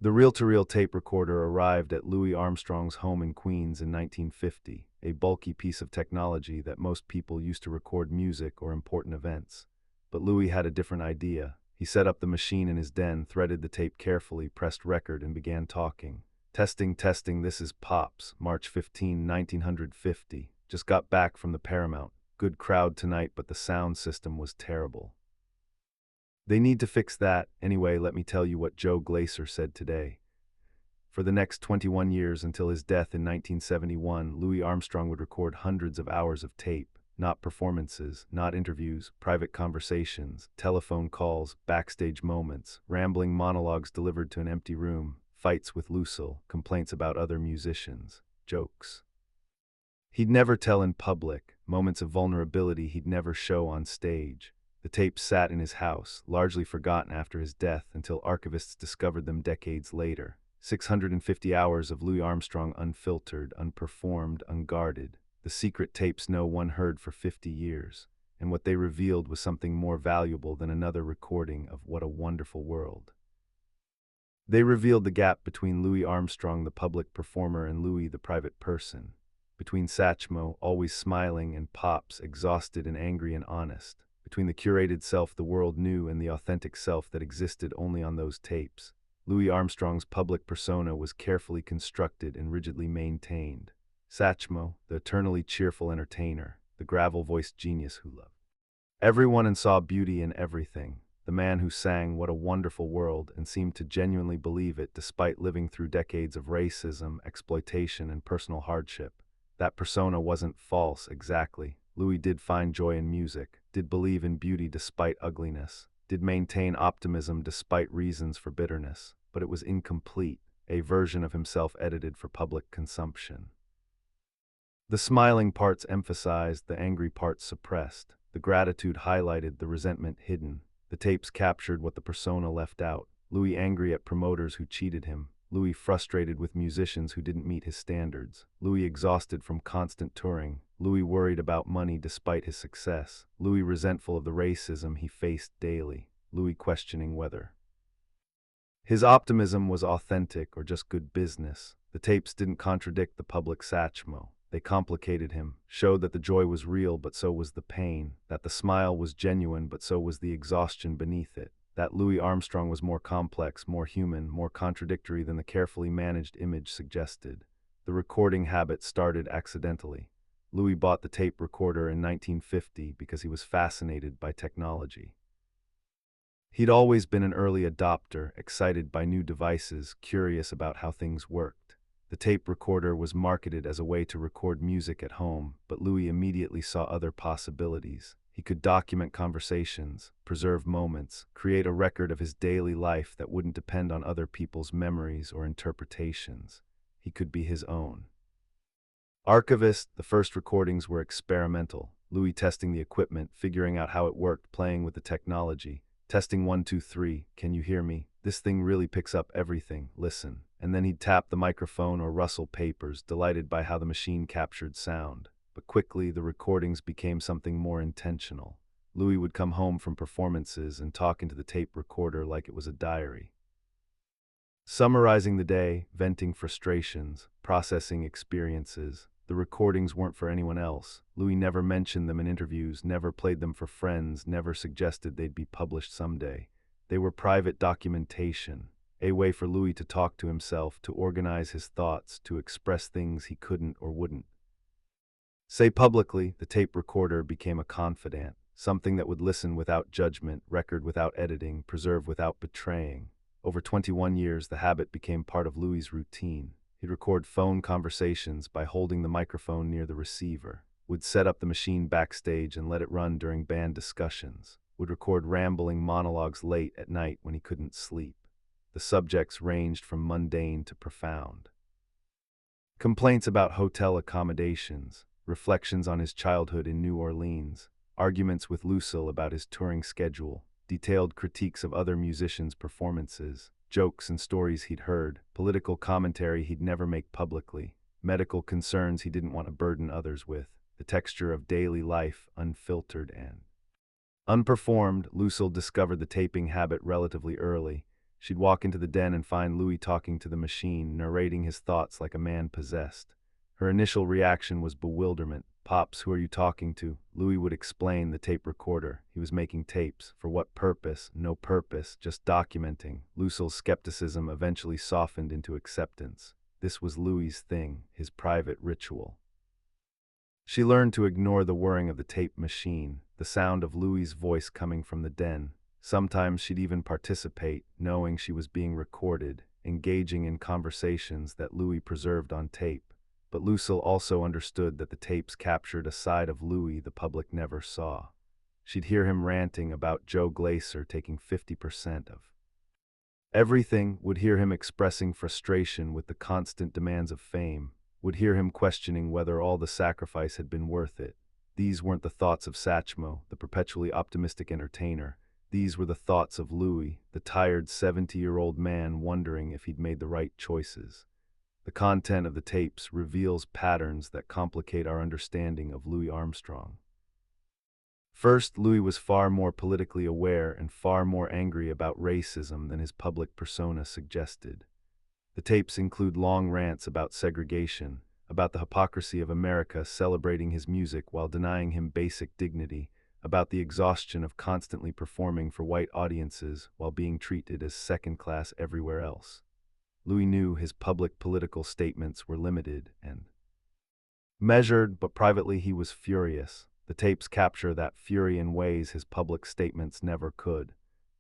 The reel-to-reel tape recorder arrived at Louis Armstrong's home in Queens in 1950, a bulky piece of technology that most people used to record music or important events. But Louis had a different idea. He set up the machine in his den, threaded the tape carefully, pressed record, and began talking. Testing, testing, this is Pops, March 15, 1950. Just got back from the Paramount. Good crowd tonight, but the sound system was terrible. They need to fix that. Anyway, let me tell you what Joe Glaser said today. For the next 21 years until his death in 1971, Louis Armstrong would record hundreds of hours of tape, not performances, not interviews, private conversations, telephone calls, backstage moments, rambling monologues delivered to an empty room, fights with Lucille, complaints about other musicians, jokes he'd never tell in public, moments of vulnerability he'd never show on stage. The tapes sat in his house, largely forgotten after his death until archivists discovered them decades later. 650 hours of Louis Armstrong unfiltered, unperformed, unguarded. The secret tapes no one heard for 50 years. And what they revealed was something more valuable than another recording of What a Wonderful World. They revealed the gap between Louis Armstrong, the public performer, and Louis, the private person. Between Satchmo, always smiling, and Pops, exhausted and angry and honest. Between the curated self the world knew and the authentic self that existed only on those tapes. Louis Armstrong's public persona was carefully constructed and rigidly maintained. Satchmo, the eternally cheerful entertainer, the gravel-voiced genius who loved everyone and saw beauty in everything. The man who sang What a Wonderful World and seemed to genuinely believe it despite living through decades of racism, exploitation, and personal hardship. That persona wasn't false exactly. Louis did find joy in music, did believe in beauty despite ugliness, did maintain optimism despite reasons for bitterness, but it was incomplete, a version of himself edited for public consumption. The smiling parts emphasized, the angry parts suppressed, the gratitude highlighted, the resentment hidden. The tapes captured what the persona left out. Louis angry at promoters who cheated him, Louis frustrated with musicians who didn't meet his standards, Louis exhausted from constant touring, Louis worried about money despite his success, Louis resentful of the racism he faced daily, Louis questioning whether his optimism was authentic or just good business. The tapes didn't contradict the public Satchmo. They complicated him, showed that the joy was real but so was the pain, that the smile was genuine but so was the exhaustion beneath it. That Louis Armstrong was more complex, more human, more contradictory than the carefully managed image suggested. The recording habit started accidentally. Louis bought the tape recorder in 1950 because he was fascinated by technology. He'd always been an early adopter, excited by new devices, curious about how things worked. The tape recorder was marketed as a way to record music at home, but Louis immediately saw other possibilities. He could document conversations, preserve moments, create a record of his daily life that wouldn't depend on other people's memories or interpretations. He could be his own. Archivist, the first recordings were experimental. Louis testing the equipment, figuring out how it worked, playing with the technology. Testing 1, 2, 3, can you hear me? This thing really picks up everything, listen. And then he'd tap the microphone or rustle papers, delighted by how the machine captured sound. But quickly, the recordings became something more intentional. Louis would come home from performances and talk into the tape recorder like it was a diary. Summarizing the day, venting frustrations, processing experiences. The recordings weren't for anyone else. Louis never mentioned them in interviews, never played them for friends, never suggested they'd be published someday. They were private documentation, a way for Louis to talk to himself, to organize his thoughts, to express things he couldn't or wouldn't say publicly. The tape recorder became a confidant, something that would listen without judgment, record without editing, preserve without betraying. Over 21 years, the habit became part of Louis's routine. He'd record phone conversations by holding the microphone near the receiver, would set up the machine backstage and let it run during band discussions, would record rambling monologues late at night when he couldn't sleep. The subjects ranged from mundane to profound. Complaints about hotel accommodations, reflections on his childhood in New Orleans, arguments with Lucille about his touring schedule, detailed critiques of other musicians' performances, jokes and stories he'd heard, political commentary he'd never make publicly, medical concerns he didn't want to burden others with, the texture of daily life, unfiltered and unperformed. Lucille discovered the taping habit relatively early. She'd walk into the den and find Louis talking to the machine, narrating his thoughts like a man possessed. Her initial reaction was bewilderment. "Pops, who are you talking to?" Louis would explain the tape recorder. He was making tapes. For what purpose? No purpose, just documenting. Lucille's skepticism eventually softened into acceptance. This was Louis's thing, his private ritual. She learned to ignore the whirring of the tape machine, the sound of Louis's voice coming from the den. Sometimes she'd even participate, knowing she was being recorded, engaging in conversations that Louis preserved on tape. But Lucille also understood that the tapes captured a side of Louis the public never saw. She'd hear him ranting about Joe Glaser taking 50% of everything, would hear him expressing frustration with the constant demands of fame, would hear him questioning whether all the sacrifice had been worth it. These weren't the thoughts of Satchmo, the perpetually optimistic entertainer. These were the thoughts of Louis, the tired 70-year-old man wondering if he'd made the right choices. The content of the tapes reveals patterns that complicate our understanding of Louis Armstrong. First, Louis was far more politically aware and far more angry about racism than his public persona suggested. The tapes include long rants about segregation, about the hypocrisy of America celebrating his music while denying him basic dignity, about the exhaustion of constantly performing for white audiences while being treated as second class everywhere else. Louis knew his public political statements were limited and measured, but privately he was furious. The tapes capture that fury in ways his public statements never could.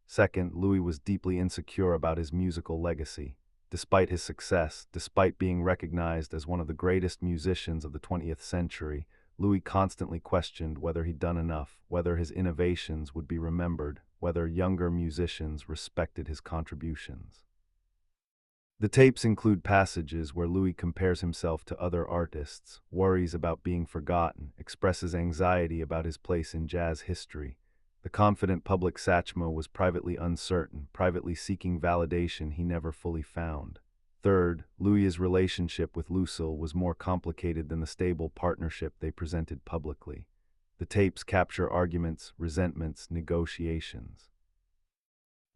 Second, Louis was deeply insecure about his musical legacy. Despite his success, despite being recognized as one of the greatest musicians of the 20th century, Louis constantly questioned whether he'd done enough, whether his innovations would be remembered, whether younger musicians respected his contributions. The tapes include passages where Louis compares himself to other artists, worries about being forgotten, expresses anxiety about his place in jazz history. The confident public Satchmo was privately uncertain, privately seeking validation he never fully found. Third, Louis's relationship with Lucille was more complicated than the stable partnership they presented publicly. The tapes capture arguments, resentments, negotiations.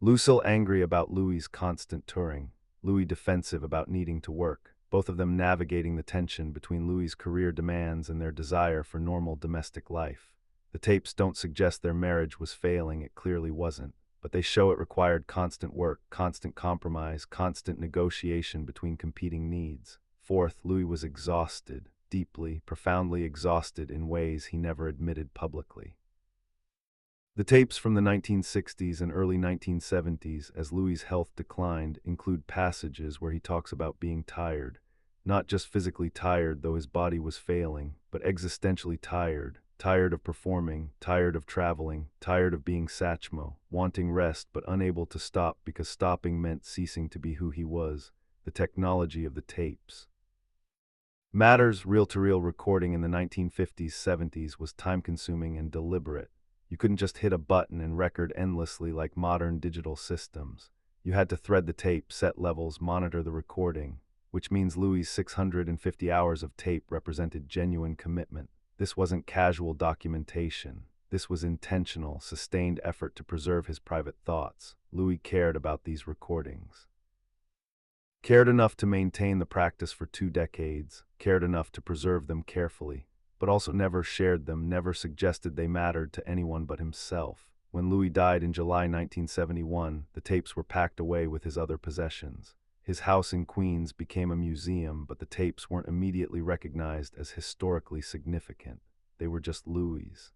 Lucille angry about Louis's constant touring, Louis defensive about needing to work, both of them navigating the tension between Louis's career demands and their desire for normal domestic life. The tapes don't suggest their marriage was failing, it clearly wasn't, but they show it required constant work, constant compromise, constant negotiation between competing needs. Fourth, Louis was exhausted, deeply, profoundly exhausted in ways he never admitted publicly. The tapes from the 1960s and early 1970s, as Louis's health declined, include passages where he talks about being tired. Not just physically tired, though his body was failing, but existentially tired. Tired of performing, tired of traveling, tired of being Satchmo, wanting rest but unable to stop because stopping meant ceasing to be who he was. The technology of the tapes. Matters reel-to-reel recording in the 1950s-70s was time-consuming and deliberate. You couldn't just hit a button and record endlessly like modern digital systems. You had to thread the tape, set levels, monitor the recording, which means Louis's 650 hours of tape represented genuine commitment. This wasn't casual documentation. This was intentional, sustained effort to preserve his private thoughts. Louis cared about these recordings. Cared enough to maintain the practice for 2 decades, cared enough to preserve them carefully, but also never shared them, never suggested they mattered to anyone but himself. When Louis died in July 1971, the tapes were packed away with his other possessions. His house in Queens became a museum, but the tapes weren't immediately recognized as historically significant. They were just Louis's.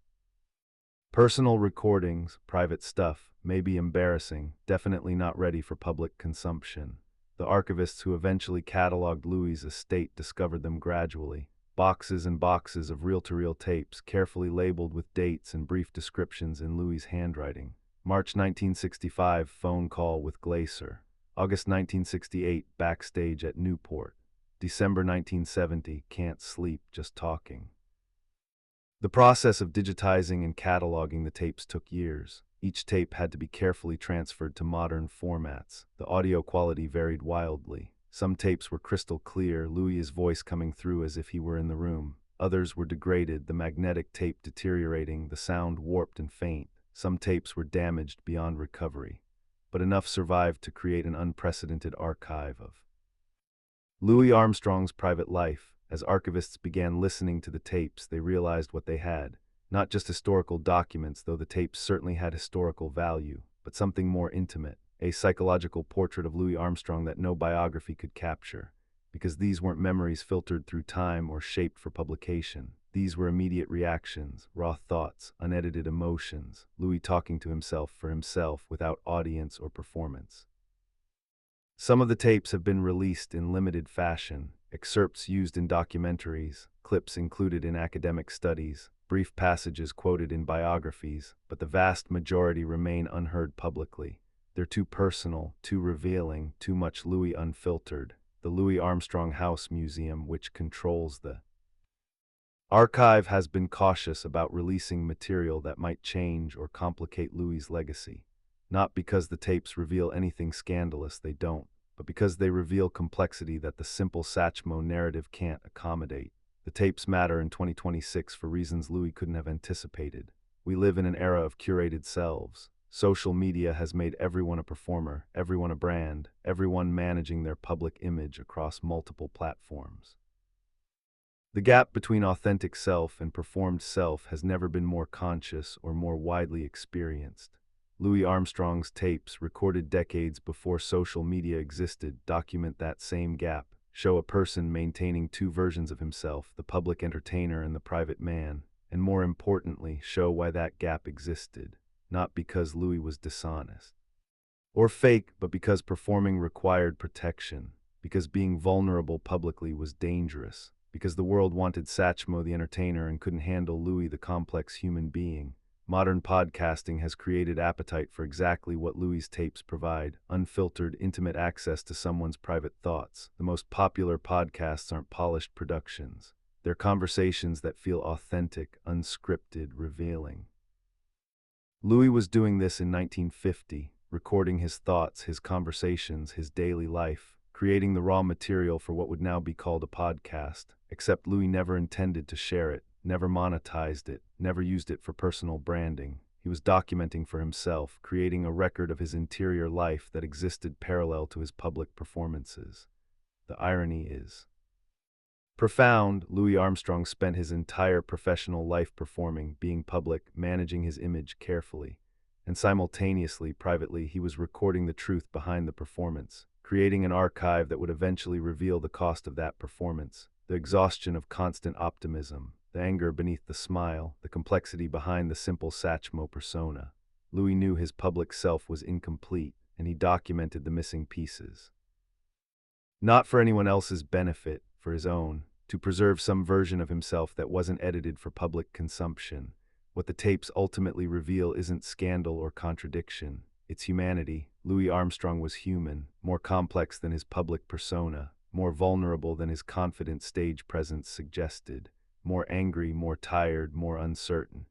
Personal recordings, private stuff, may be embarrassing, definitely not ready for public consumption. The archivists who eventually cataloged Louis's estate discovered them gradually. Boxes and boxes of reel-to-reel tapes, carefully labeled with dates and brief descriptions in Louis's handwriting. March 1965, phone call with Glaser. August 1968, backstage at Newport. December 1970, can't sleep, just talking. The process of digitizing and cataloging the tapes took years. Each tape had to be carefully transferred to modern formats. The audio quality varied wildly. Some tapes were crystal clear, Louis's voice coming through as if he were in the room. Others were degraded, the magnetic tape deteriorating, the sound warped and faint. Some tapes were damaged beyond recovery. but enough survived to create an unprecedented archive of Louis Armstrong's private life. As archivists began listening to the tapes, they realized what they had. Not just historical documents, though the tapes certainly had historical value, but something more intimate, a psychological portrait of Louis Armstrong that no biography could capture. Because these weren't memories filtered through time or shaped for publication. These were immediate reactions, raw thoughts, unedited emotions, Louis talking to himself for himself without audience or performance. Some of the tapes have been released in limited fashion, excerpts used in documentaries, clips included in academic studies, brief passages quoted in biographies, but the vast majority remain unheard publicly. They're too personal, too revealing, too much Louis unfiltered. The Louis Armstrong House Museum, which controls the archive, has been cautious about releasing material that might change or complicate Louis's legacy. Not because the tapes reveal anything scandalous, they don't, but because they reveal complexity that the simple Satchmo narrative can't accommodate. The tapes matter in 2026 for reasons Louis couldn't have anticipated. We live in an era of curated selves. Social media has made everyone a performer, everyone a brand, everyone managing their public image across multiple platforms. The gap between authentic self and performed self has never been more conscious or more widely experienced. Louis Armstrong's tapes, recorded decades before social media existed, document that same gap, show a person maintaining two versions of himself, the public entertainer and the private man, and more importantly, show why that gap existed. Not because Louis was dishonest or fake, but because performing required protection, because being vulnerable publicly was dangerous, because the world wanted Satchmo the entertainer and couldn't handle Louis the complex human being. Modern podcasting has created appetite for exactly what Louis's tapes provide: unfiltered, intimate access to someone's private thoughts. The most popular podcasts aren't polished productions. They're conversations that feel authentic, unscripted, revealing. Louis was doing this in 1950, recording his thoughts, his conversations, his daily life, creating the raw material for what would now be called a podcast, except Louis never intended to share it, never monetized it, never used it for personal branding. He was documenting for himself, creating a record of his interior life that existed parallel to his public performances. The irony is profound. Louis Armstrong spent his entire professional life performing, being public, managing his image carefully. And simultaneously, privately, he was recording the truth behind the performance, creating an archive that would eventually reveal the cost of that performance, the exhaustion of constant optimism, the anger beneath the smile, the complexity behind the simple Satchmo persona. Louis knew his public self was incomplete, and he documented the missing pieces. Not for anyone else's benefit, for his own, to preserve some version of himself that wasn't edited for public consumption. What the tapes ultimately reveal isn't scandal or contradiction, it's humanity. Louis Armstrong was human, more complex than his public persona, more vulnerable than his confident stage presence suggested, more angry, more tired, more uncertain.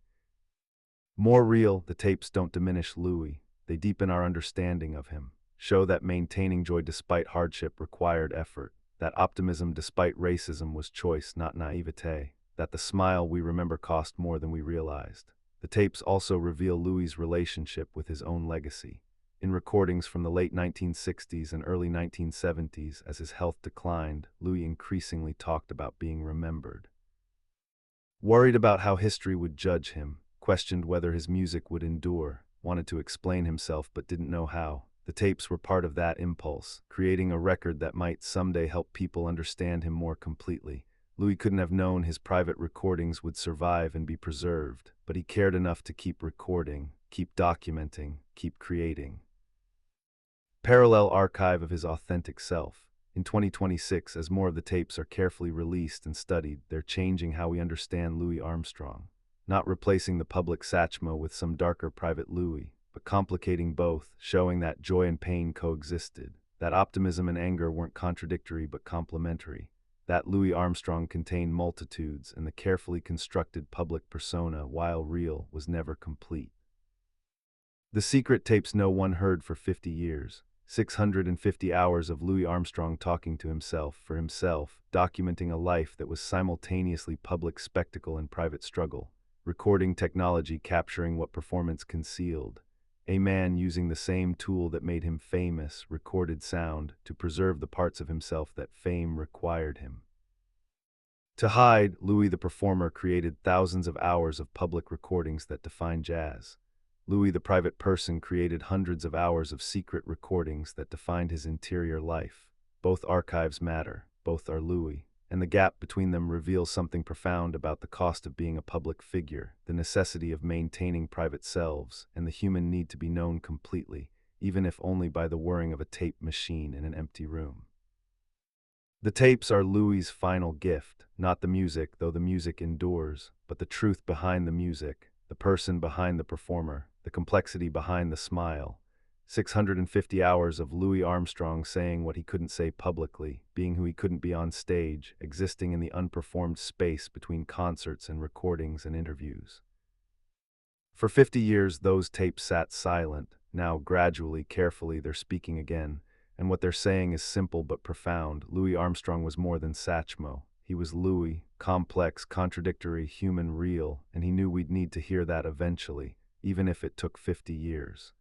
More real. The tapes don't diminish Louis, they deepen our understanding of him, show that maintaining joy despite hardship required effort, that optimism despite racism was choice, not naivete, that the smile we remember cost more than we realized. The tapes also reveal Louis's relationship with his own legacy. In recordings from the late 1960s and early 1970s, as his health declined, Louis increasingly talked about being remembered. Worried about how history would judge him, questioned whether his music would endure, wanted to explain himself but didn't know how. The tapes were part of that impulse, creating a record that might someday help people understand him more completely. Louis couldn't have known his private recordings would survive and be preserved, but he cared enough to keep recording, keep documenting, keep creating. Parallel archive of his authentic self. In 2026, as more of the tapes are carefully released and studied, they're changing how we understand Louis Armstrong. Not replacing the public Satchmo with some darker private Louis, but complicating both, showing that joy and pain coexisted, that optimism and anger weren't contradictory but complementary, that Louis Armstrong contained multitudes and the carefully constructed public persona, while real, was never complete. The secret tapes no one heard for 50 years. 650 hours of Louis Armstrong talking to himself, for himself, documenting a life that was simultaneously public spectacle and private struggle, recording technology capturing what performance concealed, A man using the same tool that made him famous, recorded sound, to preserve the parts of himself that fame required him. To hide, Louis the performer created thousands of hours of public recordings that define jazz. Louis the private person created hundreds of hours of secret recordings that defined his interior life. Both archives matter, both are Louis, and the gap between them reveals something profound about the cost of being a public figure, the necessity of maintaining private selves, and the human need to be known completely, even if only by the whirring of a tape machine in an empty room. The tapes are Louis's final gift, not the music, though the music endures, but the truth behind the music, the person behind the performer, the complexity behind the smile. 650 hours of Louis Armstrong saying what he couldn't say publicly, being who he couldn't be on stage, existing in the unperformed space between concerts and recordings and interviews. For 50 years, those tapes sat silent. Now, gradually, carefully, they're speaking again. And what they're saying is simple but profound. Louis Armstrong was more than Satchmo. He was Louis, complex, contradictory, human, real, and he knew we'd need to hear that eventually, even if it took 50 years.